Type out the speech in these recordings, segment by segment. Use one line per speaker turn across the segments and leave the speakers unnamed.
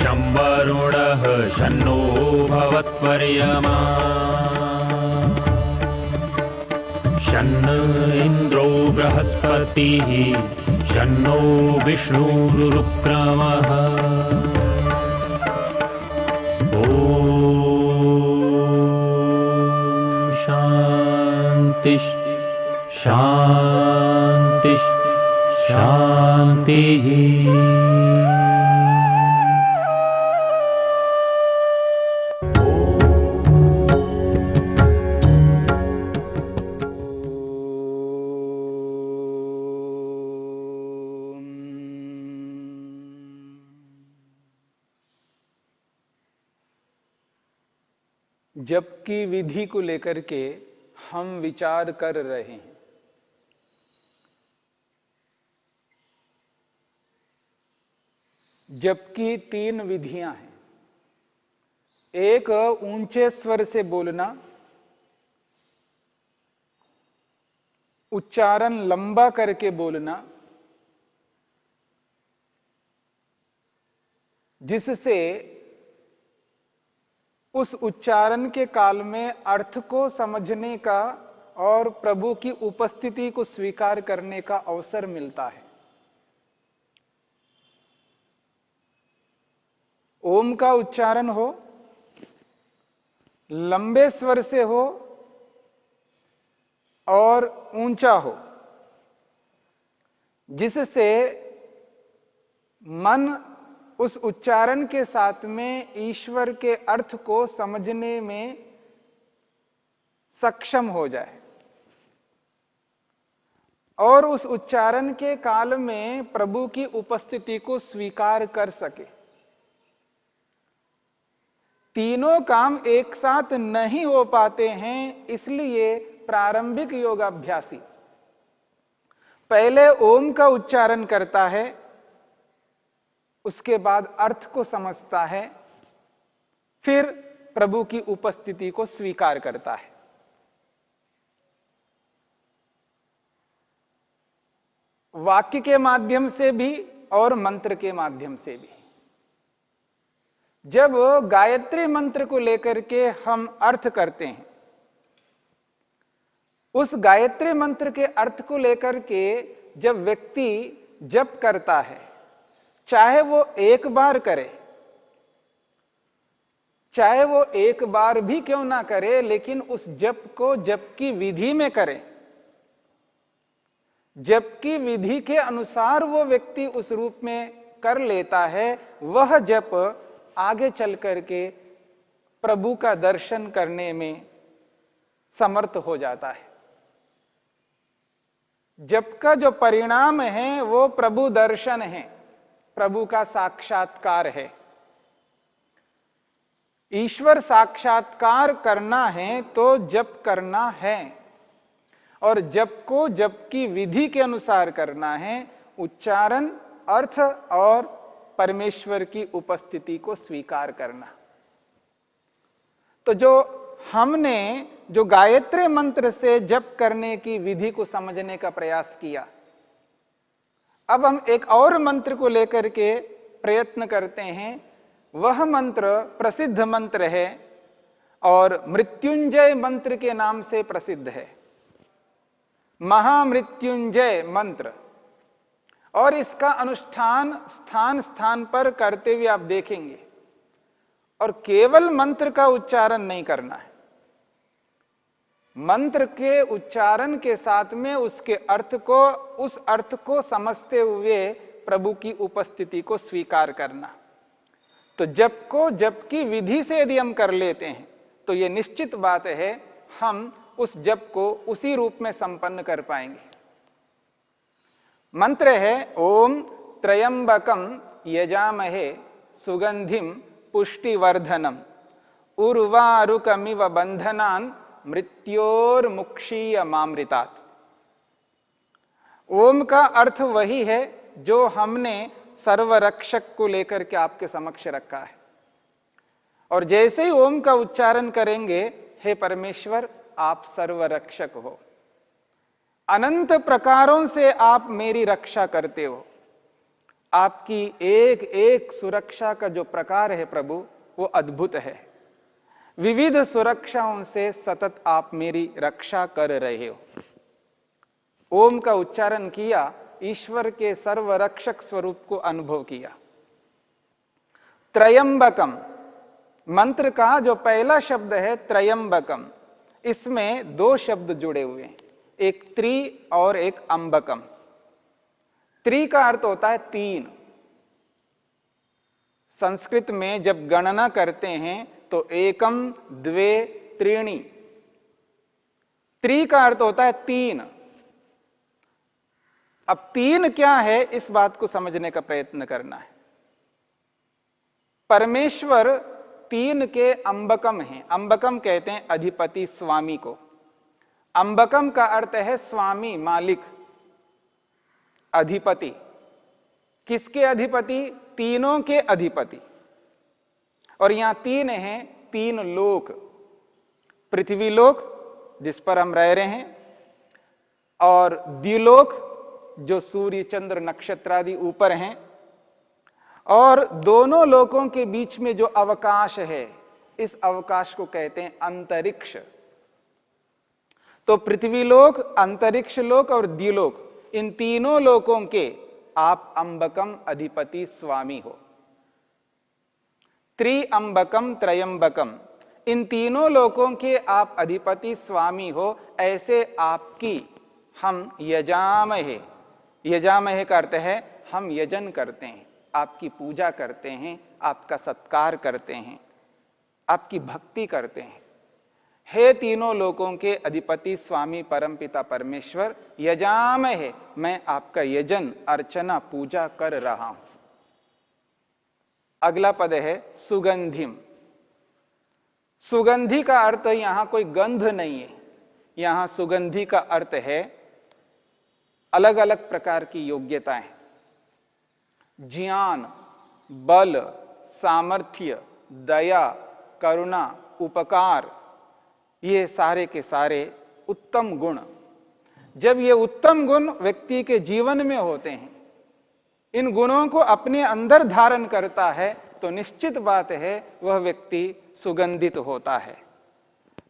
शं वरुणः शन्नो भवत्पर्यमा शन्न इन्द्रो बृहस्पतिः शन्नो विष्णुरुक्रमः ॐ शान्ति शान्ति शान्तिः।
जप की विधि को लेकर के हम विचार कर रहे हैं। जप की 3 विधियां हैं। एक ऊंचे स्वर से बोलना, उच्चारण लंबा करके बोलना, जिससे उस उच्चारण के काल में अर्थ को समझने का और प्रभु की उपस्थिति को स्वीकार करने का अवसर मिलता है। ओम का उच्चारण हो, लंबे स्वर से हो और ऊंचा हो, जिससे मन उस उच्चारण के साथ में ईश्वर के अर्थ को समझने में सक्षम हो जाए और उस उच्चारण के काल में प्रभु की उपस्थिति को स्वीकार कर सके। तीनों काम एक साथ नहीं हो पाते हैं, इसलिए प्रारंभिक योगाभ्यासी पहले ओम का उच्चारण करता है, उसके बाद अर्थ को समझता है, फिर प्रभु की उपस्थिति को स्वीकार करता है। वाक्य के माध्यम से भी और मंत्र के माध्यम से भी। जब गायत्री मंत्र को लेकर के हम अर्थ करते हैं, उस गायत्री मंत्र के अर्थ को लेकर के जब व्यक्ति जप करता है, चाहे वो एक बार करे, चाहे वो एक बार भी क्यों ना करे, लेकिन उस जप को जप की विधि में करे, जप की विधि के अनुसार वो व्यक्ति उस रूप में कर लेता है, वह जप आगे चल करके प्रभु का दर्शन करने में समर्थ हो जाता है। जप का जो परिणाम है वो प्रभु दर्शन है, प्रभु का साक्षात्कार है। ईश्वर साक्षात्कार करना है तो जप करना है, और जप को जप की विधि के अनुसार करना है, उच्चारण, अर्थ और परमेश्वर की उपस्थिति को स्वीकार करना। तो हमने जो गायत्री मंत्र से जप करने की विधि को समझने का प्रयास किया, अब हम एक और मंत्र को लेकर के प्रयत्न करते हैं। वह मंत्र प्रसिद्ध मंत्र है और मृत्युंजय मंत्र के नाम से प्रसिद्ध है, महामृत्युंजय मंत्र। और इसका अनुष्ठान स्थान स्थान पर करते हुए आप देखेंगे। और केवल मंत्र का उच्चारण नहीं करना है, मंत्र के उच्चारण के साथ में उसके अर्थ को, उस अर्थ को समझते हुए प्रभु की उपस्थिति को स्वीकार करना। तो जप को जप की विधि से यदि हम कर लेते हैं तो यह निश्चित बात है हम उस जप को उसी रूप में संपन्न कर पाएंगे। मंत्र है ओम त्रयंबकम यजामहे सुगंधिम पुष्टिवर्धनम उर्वारुकमिव बंधनान मृत्योर्मुक्षीय मामृतात्। ओम का अर्थ वही है जो हमने सर्वरक्षक को लेकर के आपके समक्ष रखा है। और जैसे ही ओम का उच्चारण करेंगे, हे परमेश्वर आप सर्वरक्षक हो, अनंत प्रकारों से आप मेरी रक्षा करते हो, आपकी एक एक सुरक्षा का जो प्रकार है प्रभु, वो अद्भुत है। विविध सुरक्षाओं से सतत आप मेरी रक्षा कर रहे हो। ओम का उच्चारण किया, ईश्वर के सर्वरक्षक स्वरूप को अनुभव किया। त्रयंबकम मंत्र का जो पहला शब्द है त्रयंबकम, इसमें दो शब्द जुड़े हुए हैं, एक त्रि और एक अंबकम। त्रि का अर्थ होता है तीन। संस्कृत में जब गणना करते हैं तो एकम द्वे त्रीणि। त्रि का अर्थ होता है तीन। अब तीन क्या है, इस बात को समझने का प्रयत्न करना है। परमेश्वर तीन के अंबकम हैं। अंबकम कहते हैं अधिपति, स्वामी को। अंबकम का अर्थ है स्वामी, मालिक, अधिपति। किसके अधिपति? तीनों के अधिपति। और यहां तीन हैं, तीन लोक। पृथ्वी लोक जिस पर हम रह रहे हैं, और द्युलोक जो सूर्य चंद्र नक्षत्र आदि ऊपर हैं, और दोनों लोकों के बीच में जो अवकाश है, इस अवकाश को कहते हैं अंतरिक्ष। तो पृथ्वी लोक, अंतरिक्ष लोक और द्युलोक, इन तीनों लोकों के आप अंबकम, अधिपति, स्वामी हो। त्रिअंबकम त्रयंबकम, इन तीनों लोकों के आप अधिपति, स्वामी हो। ऐसे आपकी हम यजामहे। यजामहे का अर्थ है हम यजन करते हैं, आपकी पूजा करते हैं, आपका सत्कार करते हैं, आपकी भक्ति करते हैं। हे तीनों लोकों के अधिपति, स्वामी, परमपिता परमेश्वर, यजामहे, मैं आपका यजन, अर्चना, पूजा कर रहा हूं। अगला पद है सुगंधिम। सुगंधि का अर्थ यहां कोई गंध नहीं है। यहां सुगंधि का अर्थ है अलग अलग प्रकार की योग्यताएं। ज्ञान, बल, सामर्थ्य, दया, करुणा, उपकार, ये सारे के सारे उत्तम गुण। जब ये उत्तम गुण व्यक्ति के जीवन में होते हैं, इन गुणों को अपने अंदर धारण करता है, तो निश्चित बात है वह व्यक्ति सुगंधित होता है।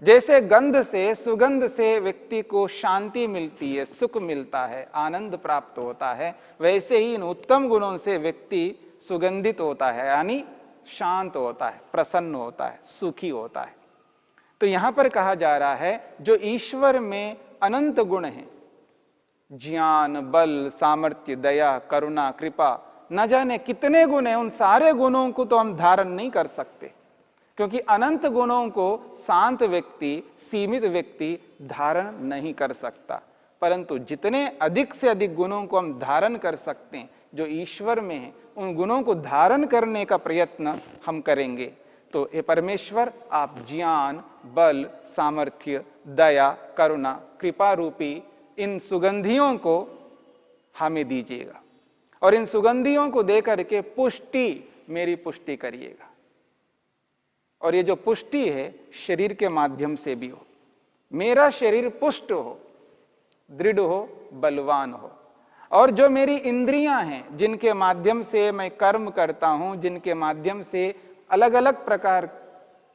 जैसे गंध से, सुगंध से व्यक्ति को शांति मिलती है, सुख मिलता है, आनंद प्राप्त होता है, वैसे ही इन उत्तम गुणों से व्यक्ति सुगंधित होता है, यानी शांत होता है, प्रसन्न होता है, सुखी होता है। तो यहां पर कहा जा रहा है जो ईश्वर में अनंत गुण हैं, ज्ञान, बल, सामर्थ्य, दया, करुणा, कृपा, न जाने कितने गुण हैं, उन सारे गुणों को तो हम धारण नहीं कर सकते, क्योंकि अनंत गुणों को शांत व्यक्ति, सीमित व्यक्ति धारण नहीं कर सकता। परंतु जितने अधिक से अधिक गुणों को हम धारण कर सकते हैं जो ईश्वर में है, उन गुणों को धारण करने का प्रयत्न हम करेंगे। तो हे परमेश्वर, आप ज्ञान, बल, सामर्थ्य, दया, करुणा, कृपा रूपी इन सुगंधियों को हमें दीजिएगा, और इन सुगंधियों को देकर के पुष्टि, मेरी पुष्टि करिएगा। और ये जो पुष्टि है शरीर के माध्यम से भी हो, मेरा शरीर पुष्ट हो, दृढ़ हो, बलवान हो। और जो मेरी इंद्रियां हैं, जिनके माध्यम से मैं कर्म करता हूं, जिनके माध्यम से अलग अलग प्रकार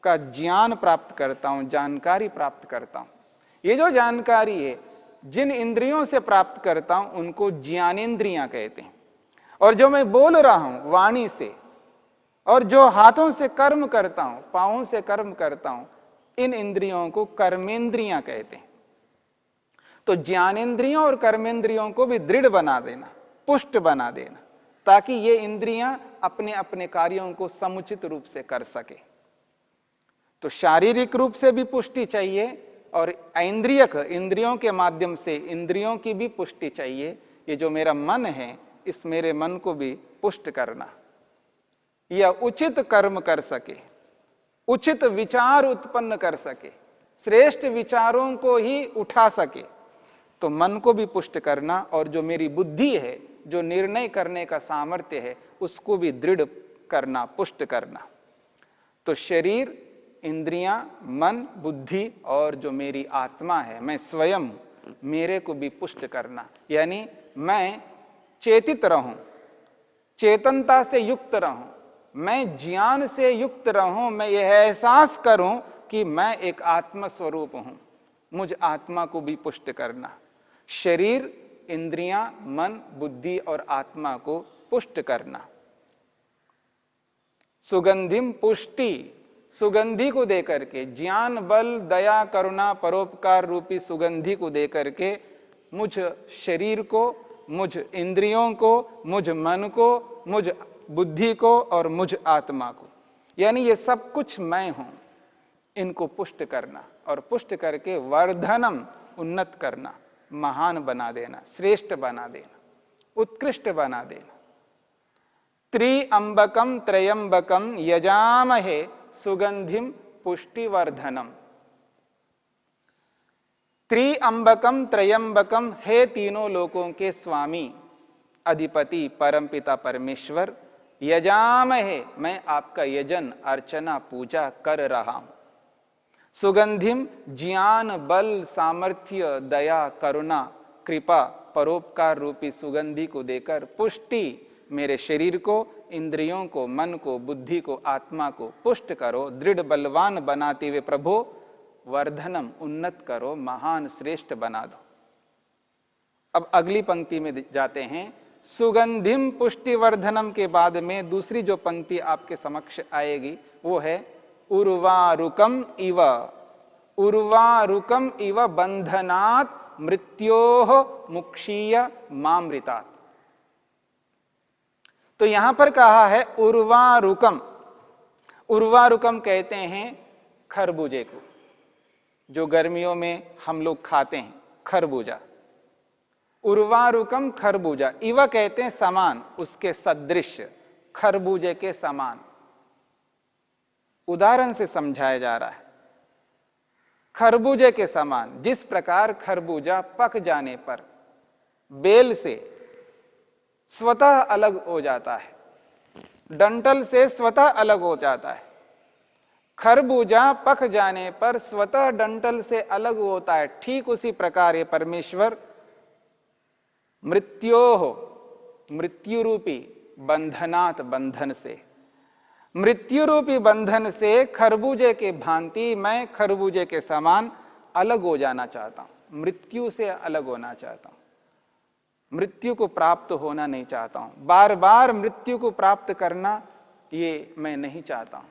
का ज्ञान प्राप्त करता हूं, जानकारी प्राप्त करता हूं, ये जो जानकारी है जिन इंद्रियों से प्राप्त करता हूं उनको ज्ञानेंद्रियां कहते हैं। और जो मैं बोल रहा हूं वाणी से, और जो हाथों से कर्म करता हूं, पांवों से कर्म करता हूं, इन इंद्रियों को कर्मेंद्रियां कहते हैं। तो ज्ञानेंद्रियों और कर्मेंद्रियों को भी दृढ़ बना देना, पुष्ट बना देना, ताकि ये इंद्रियां अपने अपने कार्यों को समुचित रूप से कर सके। तो शारीरिक रूप से भी पुष्टि चाहिए, और ऐन्द्रियक, इंद्रियों के माध्यम से इंद्रियों की भी पुष्टि चाहिए। ये जो मेरा मन है, इस मेरे मन को भी पुष्ट करना, यह उचित कर्म कर सके, उचित विचार उत्पन्न कर सके, श्रेष्ठ विचारों को ही उठा सके, तो मन को भी पुष्ट करना। और जो मेरी बुद्धि है, जो निर्णय करने का सामर्थ्य है, उसको भी दृढ़ करना, पुष्ट करना। तो शरीर, इंद्रियां, मन, बुद्धि और जो मेरी आत्मा है, मैं स्वयं, मेरे को भी पुष्ट करना, यानी मैं चेतित रहूं, चेतनता से युक्त रहूं, मैं ज्ञान से युक्त रहूं, मैं यह एहसास करूं कि मैं एक आत्म स्वरूप हूं। मुझ आत्मा को भी पुष्ट करना, शरीर, इंद्रियां, मन, बुद्धि और आत्मा को पुष्ट करना। सुगंधिम पुष्टि, सुगंधि को देकर के, ज्ञान, बल, दया, करुणा, परोपकार रूपी सुगंधि को देकर के मुझ शरीर को, मुझ इंद्रियों को, मुझ मन को, मुझ बुद्धि को और मुझ आत्मा को, यानी ये सब कुछ मैं हूं, इनको पुष्ट करना और पुष्ट करके वर्धनम, उन्नत करना, महान बना देना, श्रेष्ठ बना देना, उत्कृष्ट बना देना। त्रिअंबकम त्रयंबकम यजामहे सुगंधिम पुष्टिवर्धनम। त्रिअंबकम त्रयंबकम, हे तीनों लोकों के स्वामी, अधिपति, परमपिता परमेश्वर, यजामहे, मैं आपका यजन, अर्चना, पूजा कर रहा हूं। सुगंधिम, ज्ञान, बल, सामर्थ्य, दया, करुणा, कृपा, परोपकार रूपी सुगंधि को देकर पुष्टि, मेरे शरीर को, इंद्रियों को, मन को, बुद्धि को, आत्मा को पुष्ट करो, दृढ़ बलवान बनाते हुए प्रभु वर्धनम, उन्नत करो, महान श्रेष्ठ बना दो। अब अगली पंक्ति में जाते हैं। सुगंधिम पुष्टिवर्धनम के बाद में दूसरी जो पंक्ति आपके समक्ष आएगी वो है उर्वारुकम इव, उर्वारुकम इव बंधनात् मृत्योः मुक्षीय मामृतात्। तो यहां पर कहा है उर्वारुकम। उर्वारुकम कहते हैं खरबूजे को, जो गर्मियों में हम लोग खाते हैं, खरबूजा। उर्वारुकम खरबूजा, इव कहते हैं समान, उसके सदृश, खरबूजे के समान। उदाहरण से समझाया जा रहा है। खरबूजे के समान, जिस प्रकार खरबूजा पक जाने पर बेल से स्वतः अलग हो जाता है, डंठल से स्वतः अलग हो जाता है, खरबूजा पक जाने पर स्वतः डंठल से अलग होता है, ठीक उसी प्रकार ये परमेश्वर मृत्योः, मृत्यु रूपी बंधनात्, बंधन से, मृत्यु रूपी बंधन से खरबूजे के भांति मैं खरबूजे के समान अलग हो जाना चाहता हूं, मृत्यु से अलग होना चाहता हूं, मृत्यु को प्राप्त होना नहीं चाहता हूं, बार बार मृत्यु को प्राप्त करना ये मैं नहीं चाहता हूं,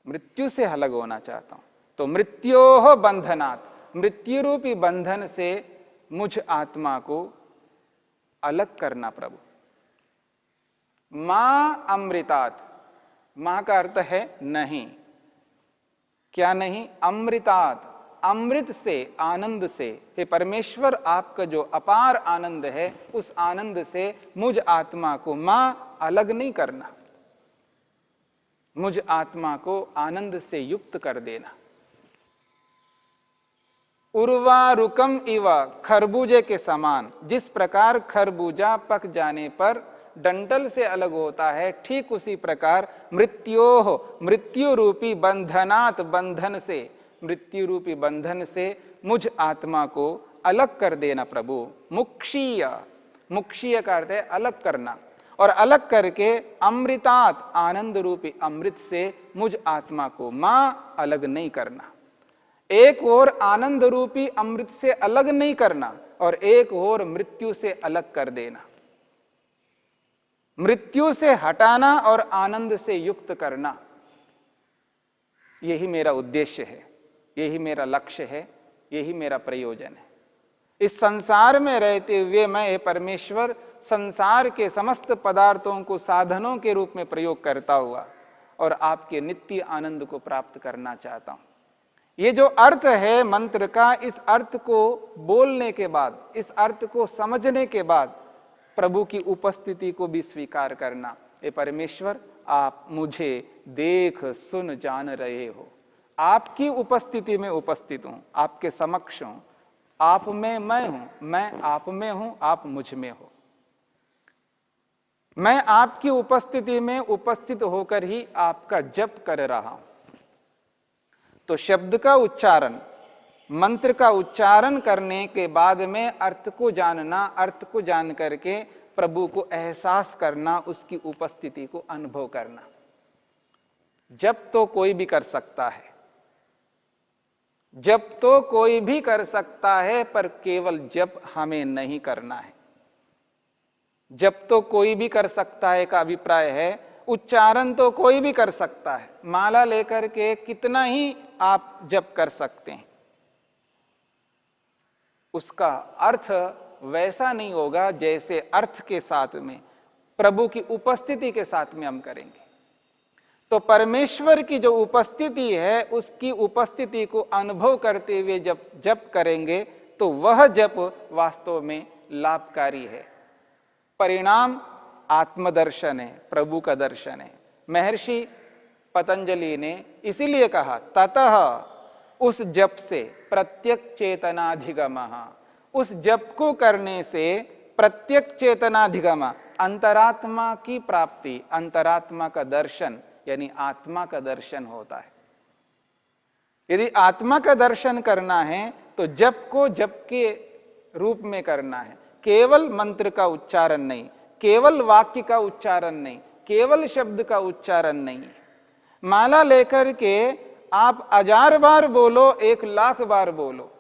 मृत्यु से अलग होना चाहता हूं। तो मृत्योः बंधनात्, मृत्यु रूपी बंधन से मुझ आत्मा को अलग करना प्रभु। मां अमृतात्, मां का अर्थ है नहीं, क्या नहीं? अमृतात्, अमृत से, आनंद से। हे परमेश्वर, आपका जो अपार आनंद है, उस आनंद से मुझ आत्मा को मां अलग नहीं करना, मुझ आत्मा को आनंद से युक्त कर देना। उर्वारुकम इव, खरबूजे के समान, जिस प्रकार खरबूजा पक जाने पर डंठल से अलग होता है, ठीक उसी प्रकार मृत्योः, मृत्यु रूपी बंधनात्, बंधन से, मृत्यु रूपी बंधन से मुझ आत्मा को अलग कर देना प्रभु। मुक्षीय, मुक्षीय का अर्थ है अलग करना, और अलग करके अमृतात्, आनंद रूपी अमृत से मुझ आत्मा को मां अलग नहीं करना। एक ओर आनंद रूपी अमृत से अलग नहीं करना और एक ओर मृत्यु से अलग कर देना, मृत्यु से हटाना और आनंद से युक्त करना। यही मेरा उद्देश्य है, यही मेरा लक्ष्य है, यही मेरा प्रयोजन है। इस संसार में रहते हुए मैं परमेश्वर संसार के समस्त पदार्थों को साधनों के रूप में प्रयोग करता हुआ और आपके नित्य आनंद को प्राप्त करना चाहता हूं। ये जो अर्थ है मंत्र का, इस अर्थ को बोलने के बाद, इस अर्थ को समझने के बाद प्रभु की उपस्थिति को भी स्वीकार करना। हे परमेश्वर, आप मुझे देख सुन जान रहे हो, आपकी उपस्थिति में उपस्थित हूं, आपके समक्ष हूं, आप में मैं हूं, मैं आप में हूं, आप मुझ में हो। मैं आपकी उपस्थिति में उपस्थित होकर ही आपका जप कर रहा हूं। तो शब्द का उच्चारण, मंत्र का उच्चारण करने के बाद में अर्थ को जानना, अर्थ को जान करके प्रभु को एहसास करना, उसकी उपस्थिति को अनुभव करना। जप तो कोई भी कर सकता है, जप तो कोई भी कर सकता है, पर केवल जप हमें नहीं करना है। जप तो कोई भी कर सकता है का अभिप्राय है, उच्चारण तो कोई भी कर सकता है। माला लेकर के कितना ही आप जप कर सकते हैं, उसका अर्थ वैसा नहीं होगा जैसे अर्थ के साथ में, प्रभु की उपस्थिति के साथ में हम करेंगे। तो परमेश्वर की जो उपस्थिति है, उसकी उपस्थिति को अनुभव करते हुए जब जप करेंगे तो वह जप वास्तव में लाभकारी है। परिणाम आत्मदर्शन है, प्रभु का दर्शन है। महर्षि पतंजलि ने इसीलिए कहा, ततः उस जप से प्रत्यक चेतनाधिगम, उस जप को करने से प्रत्यक चेतनाधिगम, अंतरात्मा की प्राप्ति, अंतरात्मा का दर्शन, यानी आत्मा का दर्शन होता है। यदि आत्मा का दर्शन करना है तो जप को जप के रूप में करना है, केवल मंत्र का उच्चारण नहीं, केवल वाक्य का उच्चारण नहीं, केवल शब्द का उच्चारण नहीं। माला लेकर के आप 1000 बार बोलो, 1,00,000 बार बोलो,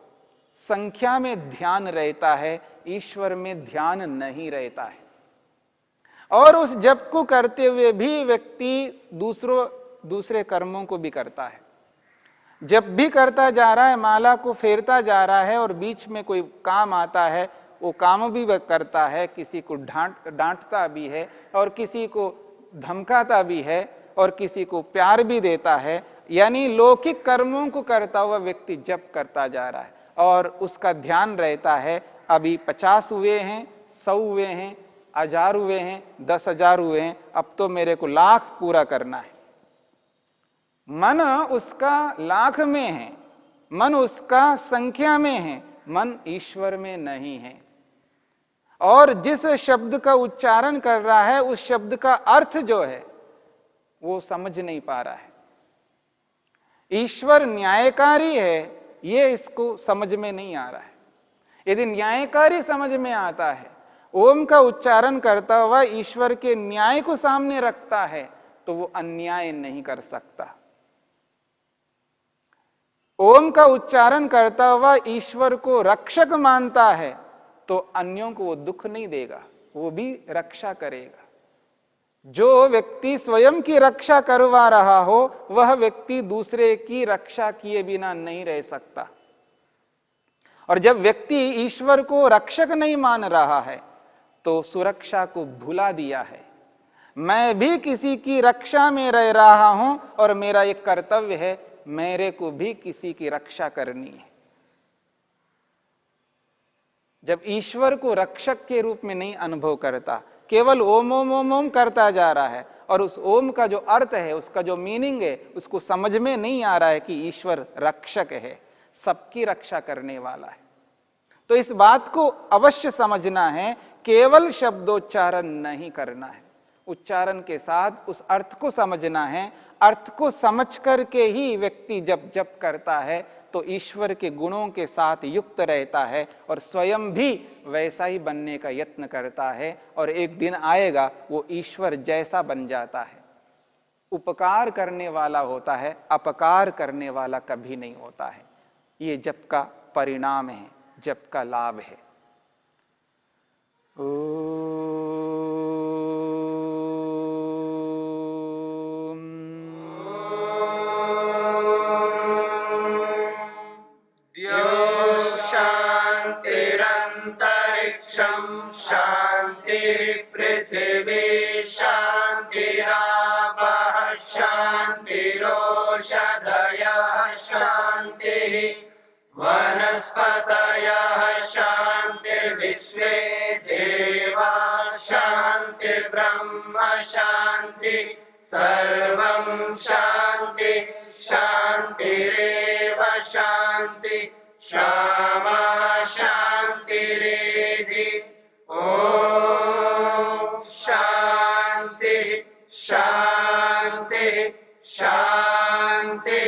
संख्या में ध्यान रहता है, ईश्वर में ध्यान नहीं रहता है। और उस जप को करते हुए भी व्यक्ति दूसरे कर्मों को भी करता है। जब भी करता जा रहा है, माला को फेरता जा रहा है और बीच में कोई काम आता है, वो काम भी वह करता है, किसी को डांटता भी है और किसी को धमकाता भी है और किसी को प्यार भी देता है। यानी लौकिक कर्मों को करता हुआ व्यक्ति जप करता जा रहा है और उसका ध्यान रहता है, अभी 50 हुए हैं, 100 हुए हैं, 1000 हुए हैं, 10,000 हुए हैं, अब तो मेरे को 1,00,000 पूरा करना है। मन उसका 1,00,000 में है, मन उसका संख्या में है, मन ईश्वर में नहीं है। और जिस शब्द का उच्चारण कर रहा है, उस शब्द का अर्थ जो है वो समझ नहीं पा रहा है। ईश्वर न्यायकारी है, ये इसको समझ में नहीं आ रहा है। यदि न्यायकारी समझ में आता है, ओम का उच्चारण करता हुआ ईश्वर के न्याय को सामने रखता है, तो वो अन्याय नहीं कर सकता। ओम का उच्चारण करता हुआ ईश्वर को रक्षक मानता है, तो अन्यों को वो दुख नहीं देगा, वो भी रक्षा करेगा। जो व्यक्ति स्वयं की रक्षा करवा रहा हो, वह व्यक्ति दूसरे की रक्षा किए बिना नहीं रह सकता। और जब व्यक्ति ईश्वर को रक्षक नहीं मान रहा है, तो सुरक्षा को भुला दिया है। मैं भी किसी की रक्षा में रह रहा हूं और मेरा एक कर्तव्य है, मेरे को भी किसी की रक्षा करनी है। जब ईश्वर को रक्षक के रूप में नहीं अनुभव करता, केवल ओम ओम ओम ओम करता जा रहा है और उस ओम का जो अर्थ है, उसका जो मीनिंग है, उसको समझ में नहीं आ रहा है कि ईश्वर रक्षक है, सबकी रक्षा करने वाला है। तो इस बात को अवश्य समझना है, केवल शब्दोच्चारण नहीं करना है, उच्चारण के साथ उस अर्थ को समझना है। अर्थ को समझ करके ही व्यक्ति जब जप करता है तो ईश्वर के गुणों के साथ युक्त रहता है और स्वयं भी वैसा ही बनने का यत्न करता है, और एक दिन आएगा वो ईश्वर जैसा बन जाता है। उपकार करने वाला होता है, अपकार करने वाला कभी नहीं होता है। ये जप का परिणाम है, जप का लाभ है।
शांतिरंतरिक्षं शांतिर्पृथिवी शांतिरापः शांतिरोषधयः शांतिः वनस्पतयः शांतिर्विश्वे देवा शांतिर्ब्रह्म शांति सर्वं शांति शांतिरेव शांति क्षमा शांतिरेधि। ओम शांति शांति शांति।